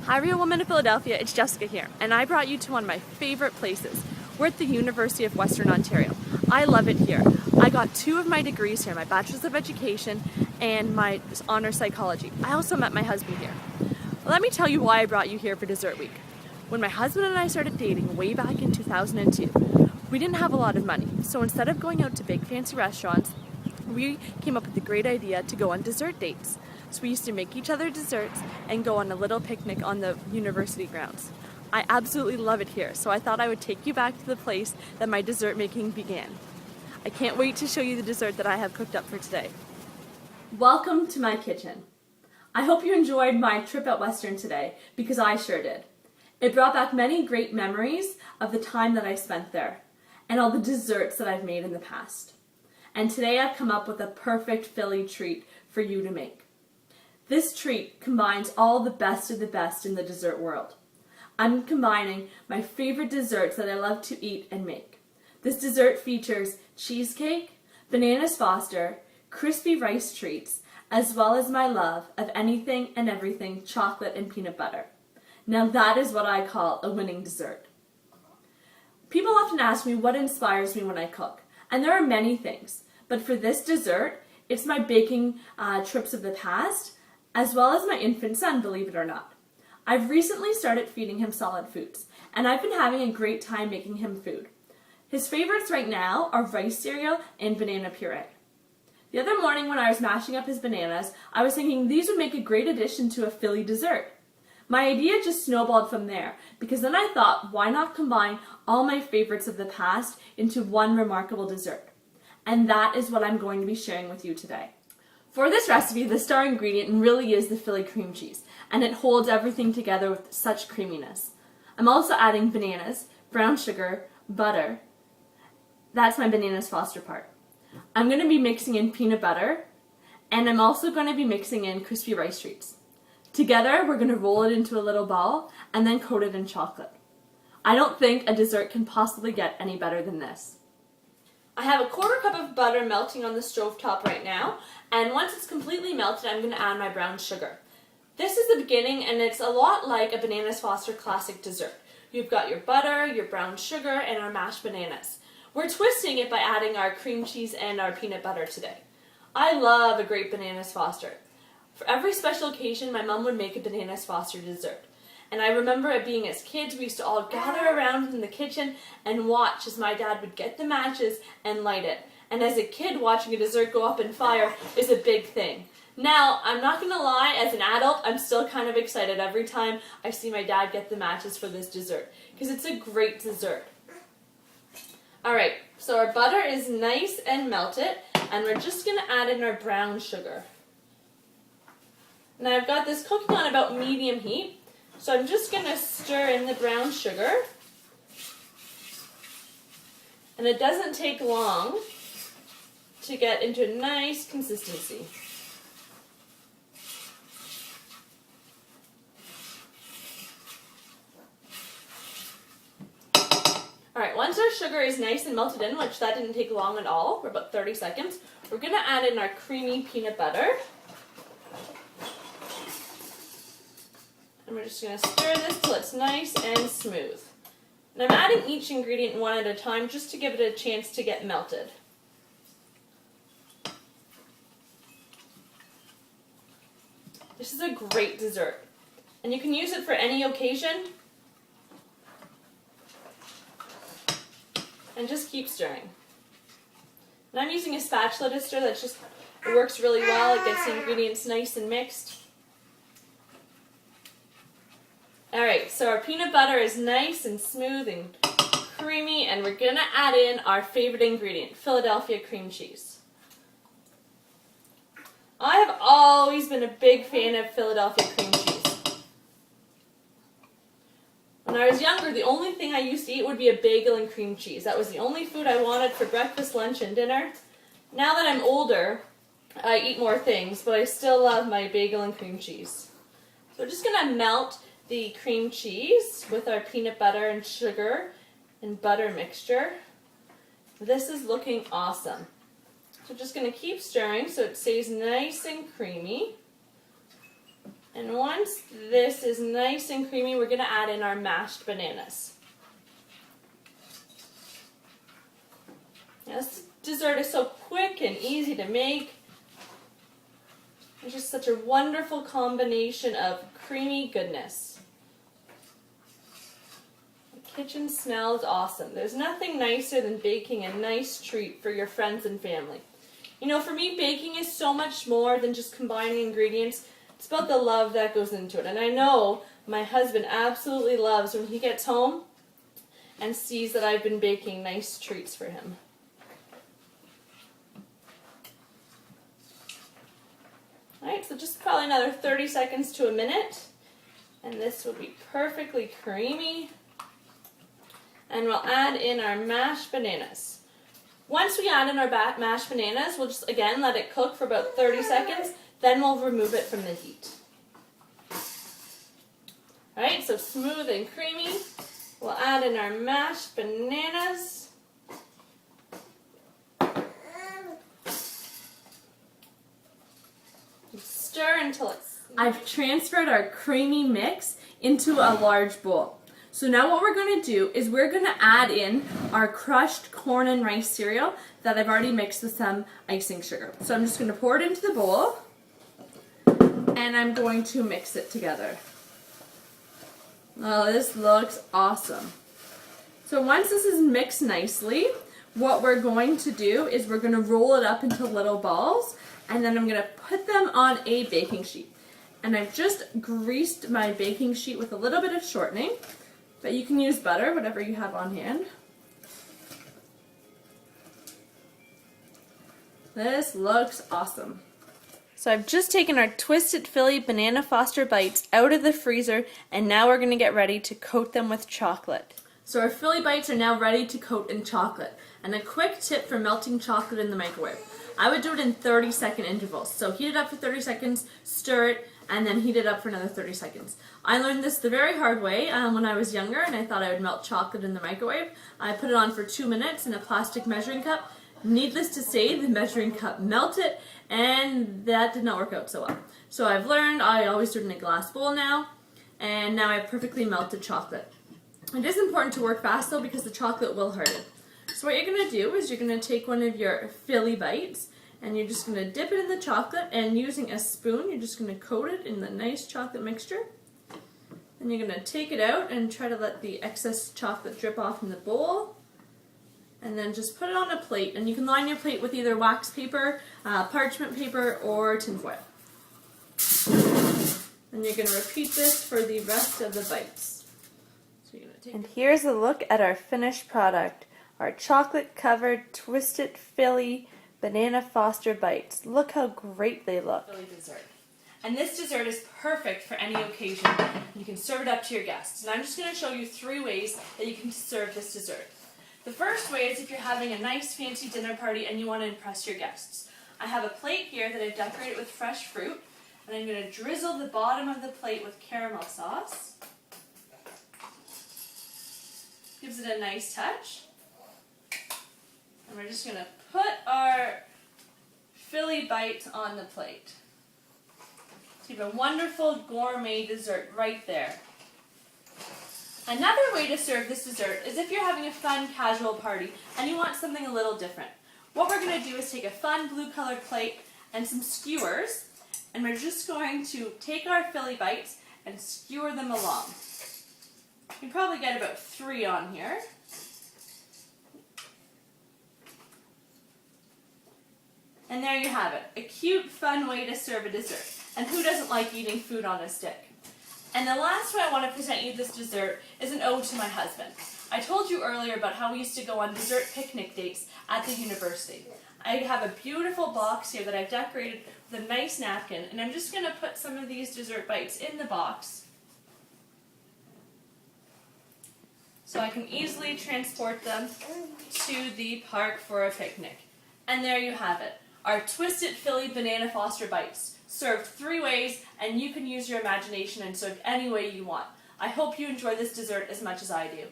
Hi, Real Woman of Philadelphia, it's Jessica here, and I brought you to one of my favorite places. We're at the University of Western Ontario. I love it here. I got 2 of my degrees here, my Bachelor's of Education and my Honors Psychology. I also met my husband here. Let me tell you why I brought you here for Dessert Week. When my husband and I started dating way back in 2002, we didn't have a lot of money, so instead of going out to big fancy restaurants, we came up with the great idea to go on dessert dates. So we used to make each other desserts and go on a little picnic on the university grounds. I absolutely love it here, so I thought I would take you back to the place that my dessert making began. I can't wait to show you the dessert that I have cooked up for today. Welcome to my kitchen. I hope you enjoyed my trip at Western today, because I sure did. It brought back many great memories of the time that I spent there, and all the desserts that I've made in the past. And today I've come up with a perfect Philly treat for you to make. This treat combines all the best of the best in the dessert world. I'm combining my favorite desserts that I love to eat and make. This dessert features cheesecake, bananas Foster, crispy rice treats, as well as my love of anything and everything chocolate and peanut butter. Now that is what I call a winning dessert. People often ask me what inspires me when I cook, and there are many things, but for this dessert, it's my baking trips of the past, as well as my infant son, believe it or not. I've recently started feeding him solid foods, and I've been having a great time making him food. His favorites right now are rice cereal and banana puree. The other morning when I was mashing up his bananas, I was thinking these would make a great addition to a Philly dessert. My idea just snowballed from there, because then I thought, why not combine all my favorites of the past into one remarkable dessert? And that is what I'm going to be sharing with you today. For this recipe, the star ingredient really is the Philly cream cheese, and it holds everything together with such creaminess. I'm also adding bananas, brown sugar, butter. That's my bananas Foster part. I'm going to be mixing in peanut butter, and I'm also going to be mixing in crispy rice treats. Together, we're going to roll it into a little ball and then coat it in chocolate. I don't think a dessert can possibly get any better than this. I have a 1/4 cup of butter melting on the stove top right now, and once it's completely melted, I'm going to add my brown sugar. This is the beginning, and it's a lot like a Bananas Foster classic dessert. You've got your butter, your brown sugar, and our mashed bananas. We're twisting it by adding our cream cheese and our peanut butter today. I love a great Bananas Foster. For every special occasion, my mom would make a Bananas Foster dessert. And I remember it being as kids, we used to all gather around in the kitchen and watch as my dad would get the matches and light it. And as a kid, watching a dessert go up in fire is a big thing. Now, I'm not going to lie, as an adult, I'm still kind of excited every time I see my dad get the matches for this dessert, because it's a great dessert. Alright, so our butter is nice and melted, and we're just going to add in our brown sugar. Now I've got this cooking on about medium heat. So I'm just going to stir in the brown sugar, and it doesn't take long to get into a nice consistency. Alright, once our sugar is nice and melted in, which that didn't take long at all, for about 30 seconds, we're going to add in our creamy peanut butter. And we're just going to stir this till it's nice and smooth. And I'm adding each ingredient one at a time just to give it a chance to get melted. This is a great dessert, and you can use it for any occasion. And just keep stirring. And I'm using a spatula to stir. It works really well. It gets the ingredients nice and mixed. Alright, so our peanut butter is nice and smooth and creamy, and we're going to add in our favorite ingredient, Philadelphia cream cheese. I have always been a big fan of Philadelphia cream cheese. When I was younger, the only thing I used to eat would be a bagel and cream cheese. That was the only food I wanted for breakfast, lunch, and dinner. Now that I'm older, I eat more things, but I still love my bagel and cream cheese. So we're just going to melt the cream cheese with our peanut butter and sugar and butter mixture. This is looking awesome. So just going to keep stirring so it stays nice and creamy. And once this is nice and creamy, we're going to add in our mashed bananas. Now, this dessert is so quick and easy to make. It's just such a wonderful combination of creamy goodness. The kitchen smells awesome. There's nothing nicer than baking a nice treat for your friends and family. You know, for me, baking is so much more than just combining ingredients. It's about the love that goes into it. And I know my husband absolutely loves when he gets home and sees that I've been baking nice treats for him. Alright, so just probably another 30 seconds to a minute. And this will be perfectly creamy. And we'll add in our mashed bananas. Once we add in our mashed bananas, we'll just, again, let it cook for about 30 seconds. Then we'll remove it from the heat. Alright, so smooth and creamy. We'll add in our mashed bananas. Stir until it's... I've transferred our creamy mix into a large bowl. So now what we're going to do is we're going to add in our crushed corn and rice cereal that I've already mixed with some icing sugar. So I'm just going to pour it into the bowl. And I'm going to mix it together. Oh, this looks awesome. So once this is mixed nicely, what we're going to do is we're going to roll it up into little balls, and then I'm going to put them on a baking sheet. And I've just greased my baking sheet with a little bit of shortening, but you can use butter, whatever you have on hand. This looks awesome. So I've just taken our Twisted Philly Banana Foster Bites out of the freezer, and now we're going to get ready to coat them with chocolate. So our Philly Bites are now ready to coat in chocolate. And a quick tip for melting chocolate in the microwave. I would do it in 30-second intervals. So heat it up for 30 seconds, stir it, and then heat it up for another 30 seconds. I learned this the very hard way when I was younger, and I thought I would melt chocolate in the microwave. I put it on for 2 minutes in a plastic measuring cup. Needless to say, the measuring cup melted, and that did not work out so well. So I've learned I always do it in a glass bowl now, and now I have perfectly melted chocolate. It is important to work fast though, because the chocolate will harden. So what you're going to do is you're going to take one of your Philly Bites, and you're just going to dip it in the chocolate, and using a spoon, you're just going to coat it in the nice chocolate mixture. And you're going to take it out and try to let the excess chocolate drip off in the bowl. And then just put it on a plate, and you can line your plate with either wax paper, parchment paper, or tinfoil. And you're going to repeat this for the rest of the bites. So you're going to take and here's a look at our finished product, our chocolate-covered Twisted Philly Banana Foster Bites. Look how great they look. Philly dessert. And this dessert is perfect for any occasion. You can serve it up to your guests. And I'm just going to show you 3 ways that you can serve this dessert. The first way is if you're having a nice fancy dinner party and you want to impress your guests. I have a plate here that I've decorated with fresh fruit, and I'm going to drizzle the bottom of the plate with caramel sauce. Gives it a nice touch. And we're just going to put our Philly Bites on the plate. So you have a wonderful gourmet dessert right there. Another way to serve this dessert is if you're having a fun casual party and you want something a little different. What we're going to do is take a fun blue colored plate and some skewers, and we're just going to take our Philly Bites and skewer them along. You can probably get about 3 on here. And there you have it, a cute, fun way to serve a dessert. And who doesn't like eating food on a stick? And the last way I want to present you this dessert is an ode to my husband. I told you earlier about how we used to go on dessert picnic dates at the university. I have a beautiful box here that I've decorated with a nice napkin, and I'm just going to put some of these dessert bites in the box so I can easily transport them to the park for a picnic. And there you have it, our Twisted Philly Banana Foster Bites. Served 3 ways, and you can use your imagination and serve any way you want. I hope you enjoy this dessert as much as I do.